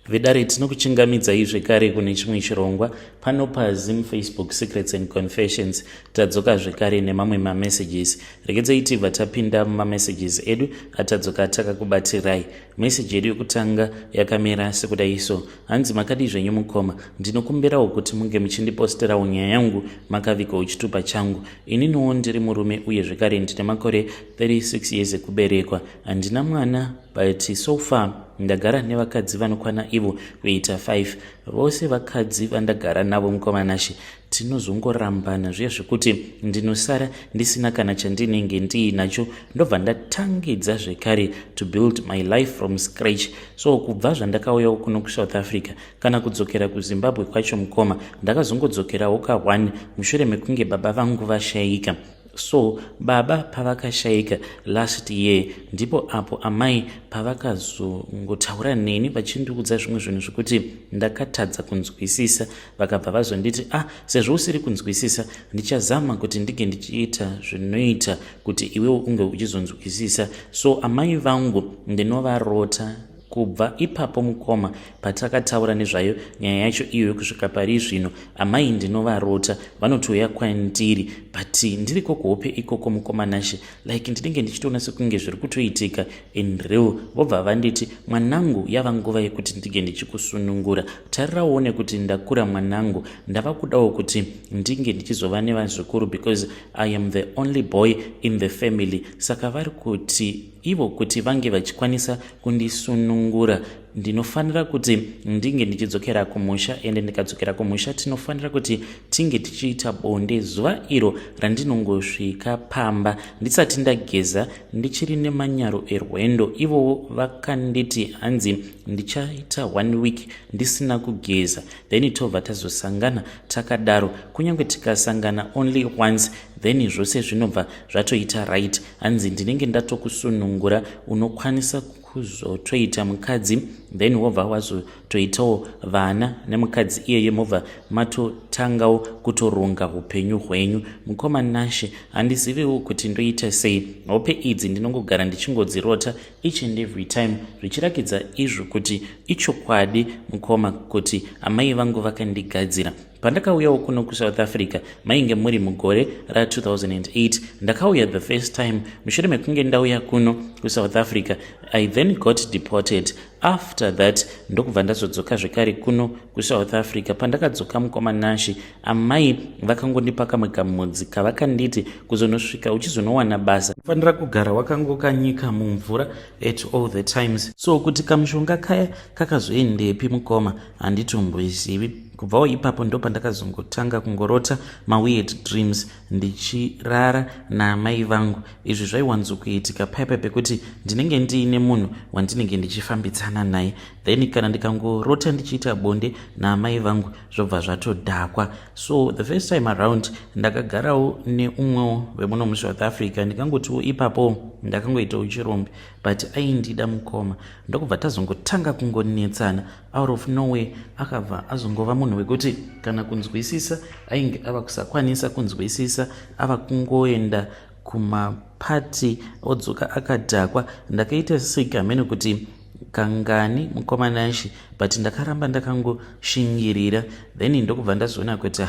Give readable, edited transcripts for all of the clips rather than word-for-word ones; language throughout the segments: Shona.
Vedare tinokuchingamidzai zvekare kune chimwe chirongwa pano paZim Facebook Secrets and Confessions. Tadzoka zvekare nemamwe mamessages. Regedzai tibva tapinda mumamessages edu atadzoka takakubatirai. Message yedu yokutanga yakamera sekudai so: hanzi makadi zvenyu mukoma, ndinokumbirawo kuti munge muchindiposterawo nyaya yangu makavikawo chitupa changu. Ininiwo ndiri murume uye zvekare ndine makore 36 years ekuberekwa. Handina mwana, but so far ndagara nevakadzi vanokwana ivo kuita 5. Vose vakadzi vandagara navo mukomanashi tinozongorambana zviya zvekuti ndinosara ndisina kana chandinenge ndiinacho. Ndobva ndatangidza zvekare to build my life from scratch. So kubva zvandakauyawo kuno kuSouth Africa kana kudzokera kuZimbabwe kwacho mukoma, ndakazongodzokerawo ka1 mushure mekunge baba vangu vashayika. So baba pavakashayika last year, ndipo apo amai pavakazongotaura neni vachindiudza zvimwe zvinhu zvekuti ndakatadza kunzwisisa. Vakabva vazonditi sezvo usiri kunzwisisa, ndichazama kuti ndige ndichiita zvinoita kuti iwewo unge uchizonzwisisa. So amai vangu ndinovarota. Kubva ipapo mukoma patakataura nezvayo nyaya yacho iyo kusvika pari zvino, amai ndinovarota, vanotouya kwandiri, but ndiriko kuhope ikoko mukomanashi, like ndinenge ndichitoona sekunge zviri kutoitika in real. Vobva vanditi, mwanangu, yava nguva yekuti ndige ndichikusunungura. Tarirawo kuti ndakura mwanangu, ndava kudawo kuti ndinge ndichizova nevazukuru because I am the only boy in the family. Saka vari kuti ivo kuti vange vachikwanisa kundisunungura, ndinofanira kuti ndinge ndichidzokera kumusha. Ende ndikadzokera kumusha tinofanira kuti tinge tichiita bonde zuva iro randinongosvika pamba ndisati ndageza, ndichiri nemanyaro erwendo. Ivo vakanditi hanzi ndichaita 1 week ndisina kugeza, then tobva tazosangana takadaro. Kunyange tikasangana only once, then zvose zvinobva zvatoita right. Hanzi ndinenge ndatokusunungura, unokwanisa kuzotoita mukadzi, then wobva wazotoitawo vana nemukadzi iyeye, mobva matotangawo kutoronga upenyu hwenyu. Mukomanashi, handiziviwo kuti ndoita sei. Hope idzi ndinongogara ndichingodzirota each and every time, zvichirakidza izvo kuti ichokwadi mukoma, kuti amai vangu vakandigadzira. Pandakauyawo kuno kuSouth Africa mainge muri mugore ra2008. Ndakauya the first time mushure mekunge ndauya kuno kuSouth Africa. I then got deported. After that ndokubva ndazodzoka zvekare kuno kuSouth Africa. Pandakadzoka mukomanashi, amai vakangondipa kamwe kamudzi kavakanditi kuzonosvika uchizonowana basa, ufanira kugara wakangokanyika mumvura at all the times. So kuti kamushonga kaya kakazoendepi mukoma handitombozivi. Kubvawo ipapo ndo pandakazongotanga kungorota weird dreams ndichirara naamai vangu. Izvi zvaiwanzokuitika paipa pekuti ndinenge ndiine munhu wandinenge ndichifambidzana naye, then kana ndikangorota ndichiita bonde naamai vangu zvobva zvatodhakwa. So the first time around ndakagarawo neumwewo wemuno muSouth Africa. Ndikangotiwo ipapo ndakangoitawo chirombi, but aindida mukoma. Ndokubva tazongotanga kungonetsana. Out of nowhere akabva azongova munhu wekuti kana kunzwisisa ainge ava kusakwanisa kunzwisisa, ava kungoenda kumapati odzoka akadhakwa. Ndakaita sigamene kuti kangani mukomanashi, but ndakaramba ndakangoshingirira, then ndokubva ndazoona kuti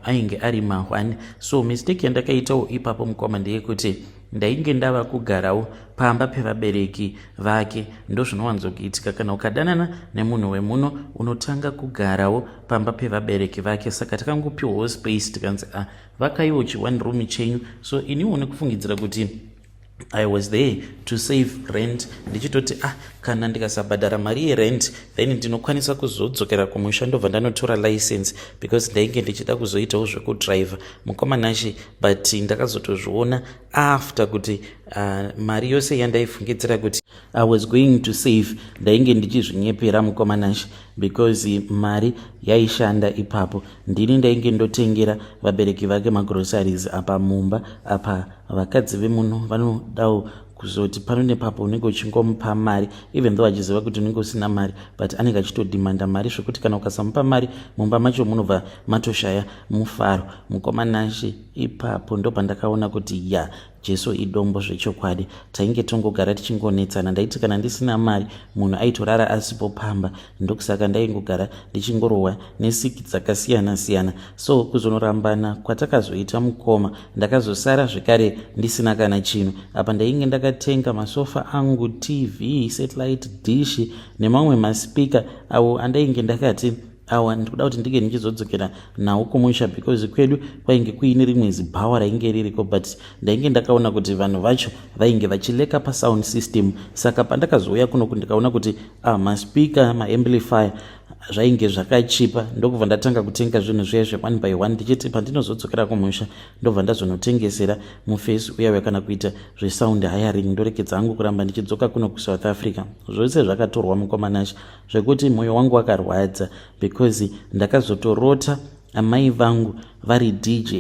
ainge ari mahwani. So mistake yandakaitawo ipapo mukoma ndeyekuti ndainge ndava kugarawo pamba pevabereki vake. Ndo zvinowanzokuitika kana ukadanana nemunhu wemuno, unotanga kugarawo pamba pevabereki vake. Saka takangopiwawo space, tikanzi vakaiwo chi1 room chenyu. So iniwo nekufungidzira kuti I was there to save rent. Ndichitoti kana ndikasabhadhara mari yerent then ndinokwanisa kuzodzokera kumusha. Ndobva ndanotora license because ndainge ndichida kuzoitawo zvekudriver mukomanashi, but ndakazotozviona after kuti mari yose yandaifungidzira kuti I was going to save ndainge ndichizvinyepera mukomanashi, because mari yaishanda ipapo. Ndini ndainge ndotengera vabereki vake magroceries apa mumba apa. Vakadzi vemuno vanodawo kuzoti pano nepapo unenge uchingomupa mari, even though achiziva kuti unenge usina mari, but anenge achitodhimanda mari zvekuti kana ukasamupa mari mumba macho munobva matoshaya mufaro. Mukomanashi, ipapo ndo pandakaona kuti Jesu idombo zvechokwadi. Tainge tongogara tichingonetsana. Ndaiti kana ndisina mari munhu aitorara asipo pamba, ndokusaka ndaingogara ndichingorohwa nesiki dzakasiyana siyana. So kuzonorambana kwatakazoita mukoma, ndakazosara zvekare ndisina kana chinhu. Apa ndainge ndakatenga masofa angu, TV, satellite dish nemamwe maspika awo andainge ndakati awa ndikuda kuti ndinge ndichizodzokera nawo kumusha, because kwedu kwainge kuine rimwe zibhawa rainge ririko, but ndainge ndakaona kuti vanhu vacho vainge vachileka pasound system. Saka pandakazouya kuno ndikaona kuti maspika, maamplifier zvainge zvakachipa, ndokubva ndatanga kutenga zvinhu zviya zve1 by 1 ndichiti pandinozodzokera kumusha ndobva ndazonotengesera muface uya kana kuita zvesound hiring, ndorekedza hangu kuramba ndichidzoka kuno kuSouth Africa. Zvose zvakatorwa mukomanashi zvekuti mwoyo wangu wakarwadza, because ndakazotorota amai vangu vari DJ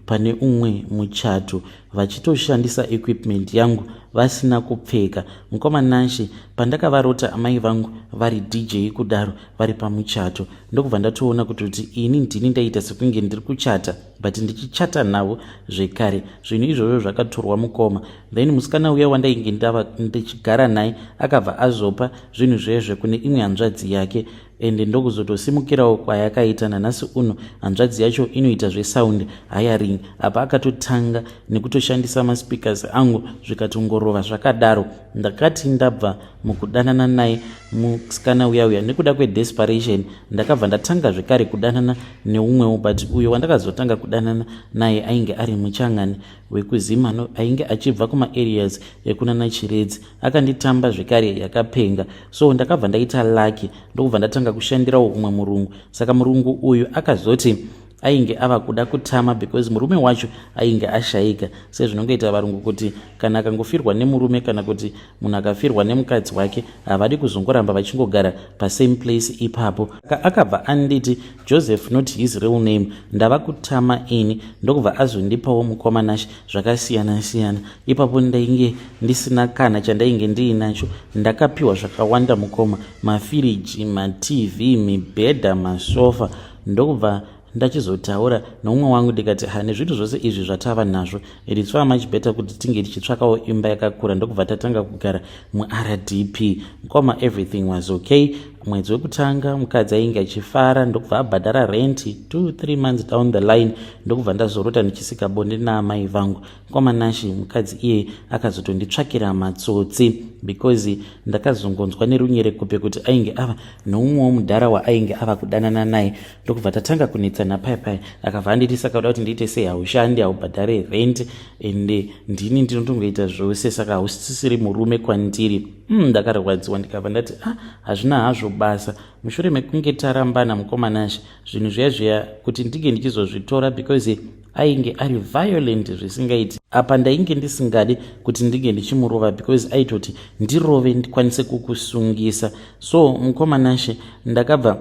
pane umwe muchato vachitoshandisa equipment yangu vasina kupfeka. Mukomanashi pandakavarota amai vangu vari DJ kudaro vari pamuchato, ndokubva ndatoona kuti ini ndini ndaita sekunge ndiri kuchata, but ndichichata navo zvekare. Zvinhu izvozvo zvakatorwa mukoma. Then musikana uya wandainge ndava ndichigara naye akabva azopa zvinhu zvezve kune imwe hanzvadzi yake, ende ndokuzotosimukirawo kwayakaita nanhasi uno. Hanzvadzi yacho inoita zvesound hiring. Apa akatotanga nekutoshandisa maspikers angu zvikatongorova zvakadaro. Ndakati ndabva mukudanana naye musikana uya nekuda kwedesperation ndakabva ndatanga zvekare kudanana neumwewo, but uyo wandakazotanga kudanana naye ainge ari muchangani wekuzimano, ainge achibva kuma-areas ekunana Chiredzi. Akanditamba zvekare yakapenga, so ndakabva ndaita lucky, ndokubva ndatanga kushandirawo umwe murungu. Saka murungu uyu akazoti ainge ava kuda kutama, because murume wacho ainge ashayika. Sezvinongoita varungu kuti kana akangofirwa nemurume kana kuti munhu akafirwa nemukadzi wake havadi kuzongoramba vachingogara pasame place ipapo. Akabva anditi Joseph, not his real name, ndava kutama ini, ndokubva azondipawo mukomanashi zvakasiyana siyana. Ipapo ndainge ndisina kana chandainge ndiinacho, ndakapiwa zvakawanda mukoma, mafiriji, maTV, mibhedha, masofa. Ndokubva ndachizotaura noumwe wangu ndikati nezvinhu zvose izvi zvatava nazvo, it is far much better kuti tinge tichitsvakawo imba yakakura. Ndokubva tatanga kugara muRDP. Mukoma everything was okay. Mwedzi wekutanga mukadzi ainge achifara, ndokubva abhadhara rent 2-3 months down the line. Ndokubva ndazorota ndichisika bonde naamai vangu. Mukomanashi mukadzi iye akazotonditsvakira matsotsi, because ndakazongonzwa nerunyerekupe kuti ainge ava noumwewo mudhara waainge ava kudanana naye. Ndokubva tatanga kunetsana paipai. Akabva anditi saka uda kuti ndiite sei, haushandi, haubhadhare rent, ende ndini ndinotongoita zvose, saka hausisiri murume kwandiri. Ndakarwadziwa ndikabva ndati hazvina hazvo basa. Mushure mekunge tarambana mukomanashi, zvinhu zviya kuti ndige ndichizozvitora, because ainge ari violent zvisingaiti. Apa ndainge ndisingadi kuti ndige ndichimurova, because aitoti ndirove ndikwanise kukusungisa. So mukomanashi ndakabva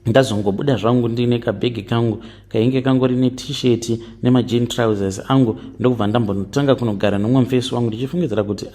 ndazongobuda zvangu ndine kabhegi kangu kainge kangori t-shirt nemajini trousers angu. Ndokubva ndambonotanga kunogara nomwe mufesi wangu ndichifungidzira kuti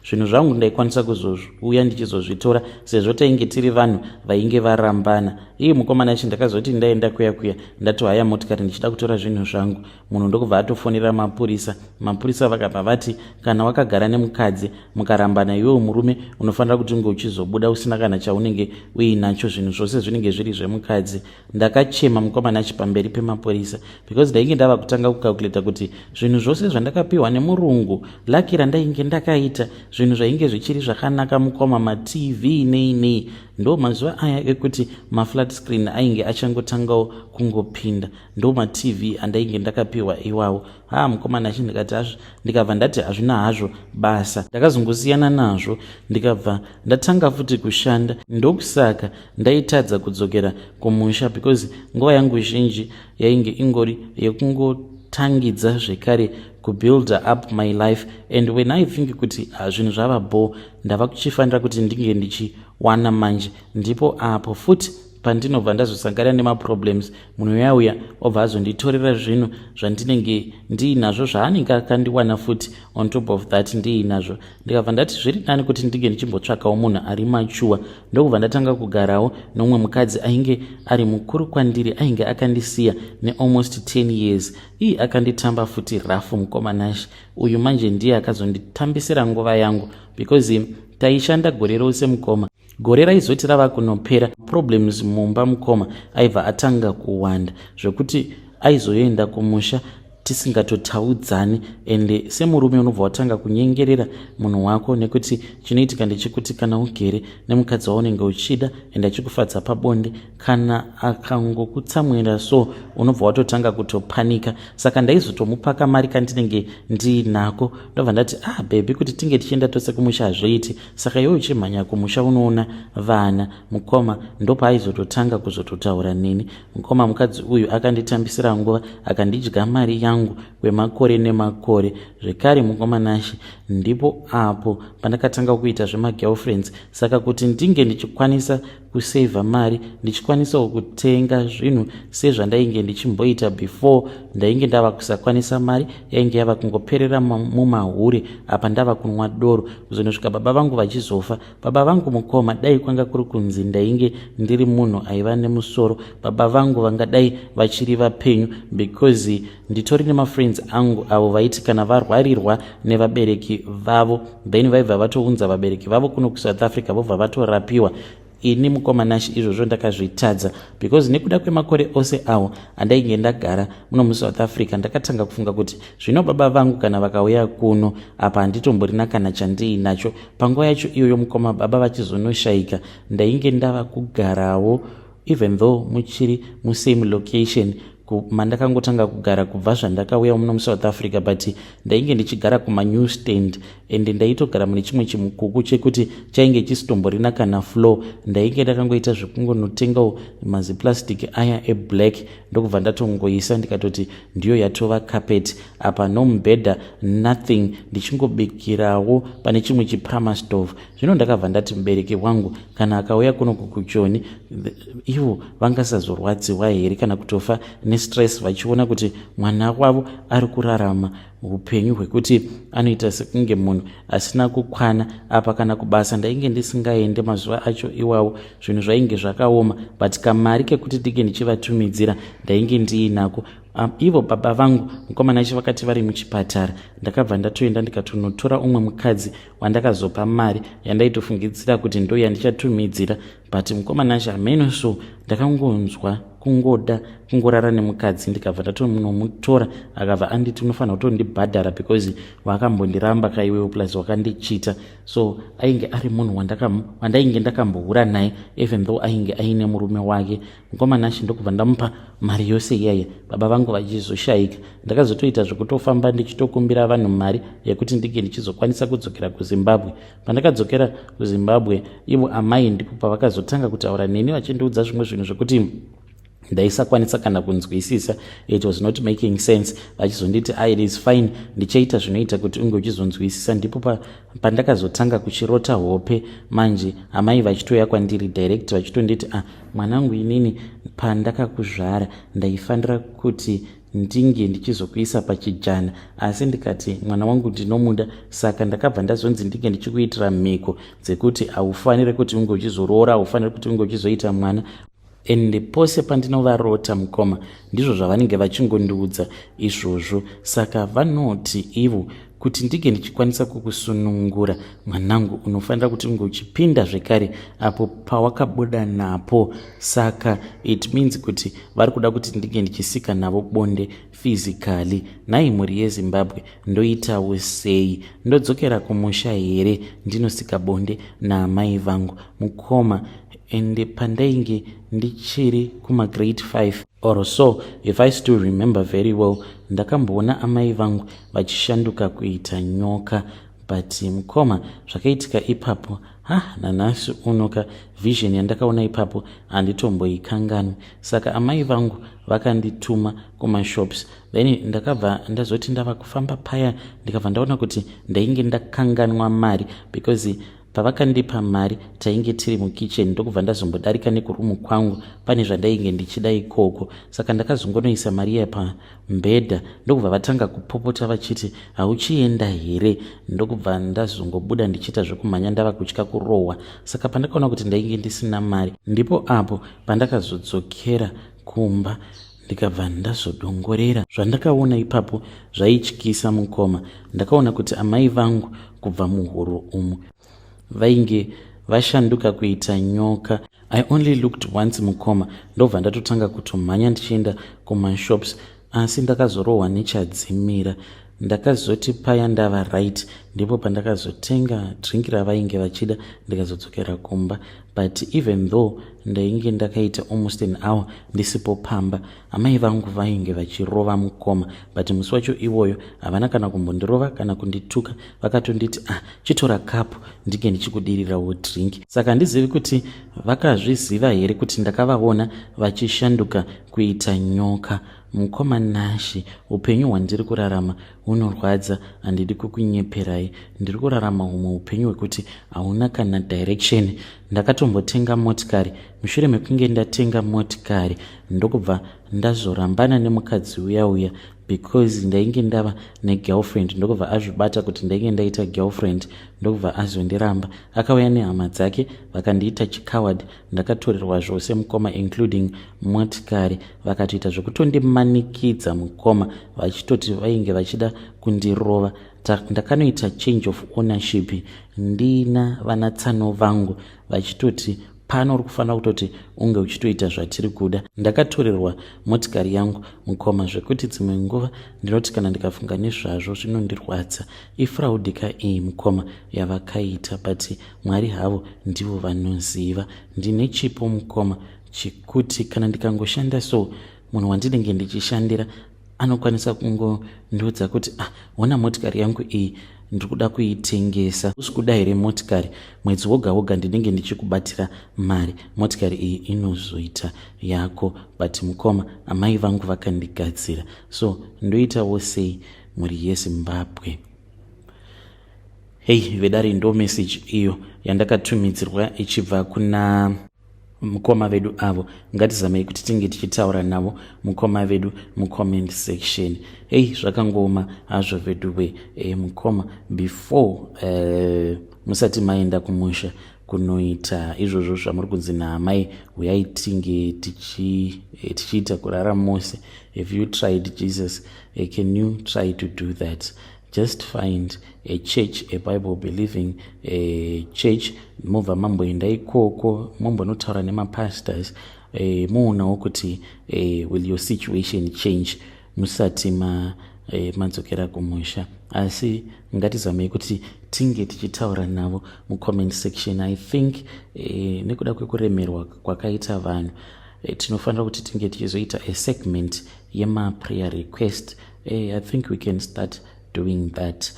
zvinhu zvangu ndaikwanisa kuzouya ndichizozvitora, sezvo tainge tiri vanhu vainge varambana. Iye mukomanashi ndakazoti ndaenda kuya ndatohaya motikari ndichida kutora zvinhu zvangu. Munhu ndokubva atofonera mapurisa. Mapurisa vakabva vati kana wakagara nemukadzi mukarambana iwewo murume unofanira kuti unge uchizobuda usina kana chaunenge uinacho, zvinhu zvose zvinenge zviri zvemukadzi. Ndakachema mukomanashi pamberi pemapurisa, because ndainge ndava kutanga kukalkuleta kuti zvinhu zvose zvandakapiwa nemurungu, laki randainge ndakaita, zvinhu zvainge zvichiri zvakanaka mukoma, maTV nei, ndo mazuva aya ekuti maflat screen ainge achangotangawo kungopinda, ndo maTV andainge ndakapiwa iwawo. Mukomanashi ndikati ndikabva ndati hazvina hazvo basa, ndakazongosiyana nazvo, ndikabva ndatanga futi kushanda. Ndokusaka ndaitadza kudzokera kumusha, because nguva yangu zhinji yainge ingori yekungotangidza zvekare kubuild up my life. And when I think kuti zvinhu zvava bo, ndava kuchifanira kuti ndinge ndichiwana manje, ndipo apo futi pandinobva ndazosangana nemaproblems munhu uyauya obva azonditorera zvinhu zvandinenge ndiinazvo zvaanenge akandiwana futi on top of that ndiinazvo. Ndikabva ndati zviri nani kuti ndinge ndichimbotsvakawo munhu ari machuwa. Ndokubva ndatanga kugarawo nomumwe mukadzi ainge ari mukuru kwandiri, ainge akandisiya nealmost 10 years. Akanditamba futi rafu mukomanashi uyu manje ndiye akazonditambisira nguva yangu because taishanda gore rose mukoma. Gore raizoti rava kunopera, problems mumba mukoma aibva atanga kuwanda zvekuti aizoenda kumusha tisingatotaudzani, ende semurume unobva watanga kunyengerera munhu wako, nekuti chinoitika ndechekuti kana ugere nemukadzi waunenge uchida ende achikufadza pabonde, kana akangokutsamwira so unobva watotanga kutopanika. Saka ndaizotomupaka mari kandinenge ndiinako, ndobva ndati baby kuti tinge tichienda tose kumusha hazviiti, saka iwe uchimhanya kumusha unoona vana. Mukoma ndopaizototanga kuzototaura neni. Mukoma mukadzi uyu akanditambisira nguva, akandidya mari yangu kwemakore nemakore. Zvekare mukomanashi ndipo apo pandakatanga kuita zvemagirlfriends. Saka kuti ndinge ndichikwanisa kusavha mari, ndichikwanisawo kutenga zvinhu sezvandainge ndichimboita before, ndainge ndava kusakwanisa mari, yainge yava kungoperera mumahure apa ndava kunwa doro kuzonosvika baba vangu vachizofa. Baba vangu mukoma dai kwanga kuri kunzi ndainge ndiri munhu aiva nemusoro, baba vangu vangadai vachiri vapenyu because nditori nemafriends angu avo vaiti kana varwarirwa nevabereki vavo then vaibva vatounza vabereki vavo kuno kuSouth Africa vobva vatorapiwa. Ini mukomanashi izvozvo ndakazvitadza because nekuda kwemakore ose awo andainge ndagara muno muSouth Africa ndakatanga kufunga kuti zvino baba vangu kana vakauya kuno apa handitomborina kana chandiinacho. Panguva yacho iyoyo mukoma baba vachizonoshayika ndainge ndava kugarawo even though muchiri musame location mandakangotanga kugara kubva zvandakauya muno muSouth Africa, but ndainge ndichigara kumanew stand ende ndaitogara mune chimwe chimukuku chekuti chainge chisitomborina kana floor. Ndainge ndakangoita zvekungonotengawo maziplastic aya eblack ndokubva ndatongoisa ndikatoti ndiyo yatova carpet apa, no mubhedha nothing, ndichingobikirawo pane chimwe chiprama stove. Zvino ndakabva ndati mubereki wangu kana akauya kuno kukuchoni ivo vangasazorwadziwa here kana kutofa nestress vachiona kuti mwana wavo ari kurarama upenyu hwekuti anoita sekunge munhu asina kukwana apa kana kubasa. Ndainge ndisingaende mazuva acho iwawo, zvinhu zvainge zvakaoma, but kamari kekuti ndinge ndichivatumidzira ndainge ndiinako. Ivo baba vangu mukomanachi vakati vari muchipatara, ndakabva ndatoenda ndikatonotora umwe mukadzi wandakazopa mari yandaitofungidzira kuti ndo yandichatumidzira, but mukomanachi hamenoso ndakangonzwa kungoda kungorara nemukadzi ndikabva ndatonomutora, akabva anditi unofanira kutondibhadhara because wakambondiramba kaiwewo plus wakandichita. So ainge ari munhu wandainge ndakambohura naye even though ainge aine murume wake. Mukomanashi ndokubva ndamupa mari yose iyaya baba vangu vachizoshayika. Ndakazotoita zvekutofamba ndichitokumbira vanhu mari yekuti ndinge ndichizokwanisa kudzokera kuZimbabwe. Pandakadzokera kuZimbabwe ivo amai ndipo pavakazotanga kutaura neni vachindiudza zvimwe zvinhu zvekuti ndaisakwanisa kana kunzwisisa. It was not making sense. Vachizonditi it is fine, ndichaita zvinoita kuti unge uchizonzwisisa. Ndipo pandakazotanga kuchirota hope manje amai vachitoya kwandiri direct vachitonditi mwanangu, inini pandakakuzvara ndaifanira kuti ndinge ndichizokuisa pachijana, asi ndikati mwana wangu ndinomuda, saka ndakabva ndazonzi ndinge ndichikuitira mhiko dzekuti haufaniri kuti unge uchizoroora, haufaniri kuti unge uchizoita mwana. Ende pose pandinovarota mukoma ndizvo zvavanenge vachingondiudza izvozvo. Saka vanoti ivo kuti ndinge ndichikwanisa kukusunungura, mwanangu unofanira kuti unge uchipinda zvekare apo pawakabuda napo. Saka it means kuti vari kuda kuti ndinge ndichisika navo bonde physically. Nhai mhuri yeZimbabwe, ndoitawo sei? Ndodzokera kumusha here ndinosika bonde naamai vangu mukoma? Ende pandainge ndichiri kumagrade 5 or so, if I still remember very well, ndakamboona amai vangu vachishanduka kuita nyoka. But mukoma zvakaitika ipapo nanhasi unoka vision yandakaona ipapo handitomboikanganwi. Saka amai vangu vakandituma kumashops, then ndakabva ndazoti ndava kufamba paya ndikabva ndaona kuti ndainge ndakanganwa mari because pavakandipa mari tainge tiri mukicheni ndokubva ndazombodarika nekurumu kwangu pane zvandainge ndichida ikoko. Saka ndakazongonoisa mari iya pambedha ndokubva vatanga kupopota vachiti hauchienda here, ndokubva ndazongobuda ndichiita zvekumhanya ndava kutya kurohwa. Saka pandakaona kuti ndainge ndisina mari ndipo apo pandakazodzokera kumba ndikabva ndazodongorera. Zvandakaona ipapo zvaityisa mukoma. Ndakaona kuti amai vangu kubva muhuro umu vainge vashanduka kuita nyoka. I only looked once mukoma ndobva ndatotanga kutomhanya ndichienda kumashops, asi ndakazorohwa nechadzimira. Ndakazoti paya ndava right ndipo pandakazotenga drink ravainge vachida ndikazodzokera kumba. But even though ndainge ndakaita almost an hour ndisipo pamba, amai vangu vainge vachirova mukoma. But musi wacho iwoyo havana kana kumbondirova kana kundituka, vakatonditi chitora kapu ndinge ndichikudirirawo drink. Saka handizivi kuti vakazviziva here kuti ndakavaona vachishanduka kuita nyoka. Mukoma Nashi, upenyu hwandiri kurarama unorwadza, handidi kukunyeperai. Ndiri kurarama humwe upenyu hwekuti hauna kana direction. Ndakatombotenga motikari. Mushure mekunge ndatenga motikari ndokubva ndazorambana nemukadzi uya because ndainge ndava negirlfriend. Ndokubva azvibata kuti ndainge ndaita girlfriend, ndokubva azondiramba. Akauya nehama dzake vakandiita chicoward. Ndakatorerwa zvose mukoma including motikari. Vakatoita zvokutondimanikidza mukoma vachitoti vainge vachida kundirova. Ndakanoita change of ownership ndina vanatsano vangu vachitoti pano uri kufanira kutoti unge uchitoita zvatiri kuda. Ndakatorerwa motikari yangu mukoma zvekuti dzimwe nguva ndinoti kana ndikafunga nezvazvo zvinondirwadza. Ifraudika iyi mukoma yavakaita, but Mwari havo ndivo vanoziva. Ndine chipo mukoma chikuti kana ndikangoshanda so munhu wandinenge ndichishandira anokwanisa kungondiudza kuti ona motikari yangu iyi ndiri kuda kuitengesa. Usikuda here motikari, mwedzi woga woga ndinenge ndichikubatira mari, motikari iyi inozoita yako. But mukoma amai vangu vakandigadzira, so ndoitawo sei muri yeZimbabwe. Hei vedare, ndo message iyo yandakatumidzirwa ichibva kuna mukoma vedu avo. Ngatizamei kuti tinge tichitaura navo mukoma vedu mucomment section. Hei zvakangoma hazvo vedu mukoma, before musati maenda kumusha kunoita izvozvo zvamuri kunzi naamai uyai tinge tichiita kurara mose. Have you tried Jesus? Can you try to do that? Just find a church, a Bible believing church. Mubva mamboenda ikoko mambonotaura nemapastors, muonawo kuti will your situation change musati madzokera kumusha. Asi ngatizamei kuti tinge tichitaura navo mucomment section. I think nekuda kwekuremerwa kwakaita vanhu tinofanira kuti tinge tichizoita a segment yemaprayer request. I think we can start doing that.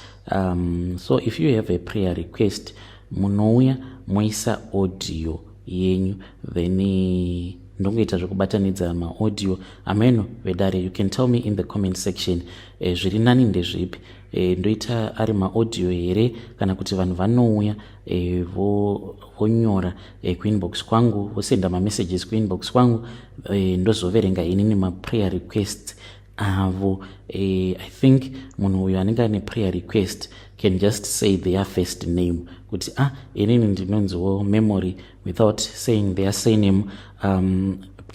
So if you have a prayer request, munouya moisa audio yenyu, then ndongoita zvokubatanidza maaudio ameno vedare. You can tell me in the comment section zviri nani ndezvipi, ndoita ari maaudio here kana kuti vanhu vanouya vonyora kuinbox kwangu, vosenda mamessages kuinbox kwangu, ndozoverenga inini maprayer requests avo. I think munhu uyo anenge ane prayer request can just say their first name kuti inini ndinonziwo Memory without saying their surname.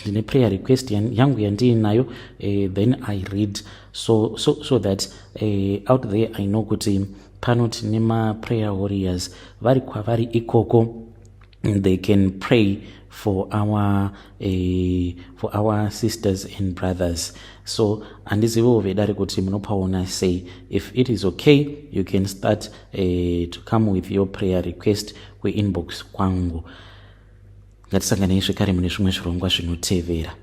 Ndine prayer request yangu yandiinayo, then I read so that out there I know kuti pano tine prayer warriors vari kwavari ikoko, they can pray for our sisters and brothers. So handizivo vedare kuti munopaona sei. If it is okay, you can start to come with your prayer request kuinbox kwangu. Ngatisanganei zvekare mune zvimwe zvirongwa zvinotevera.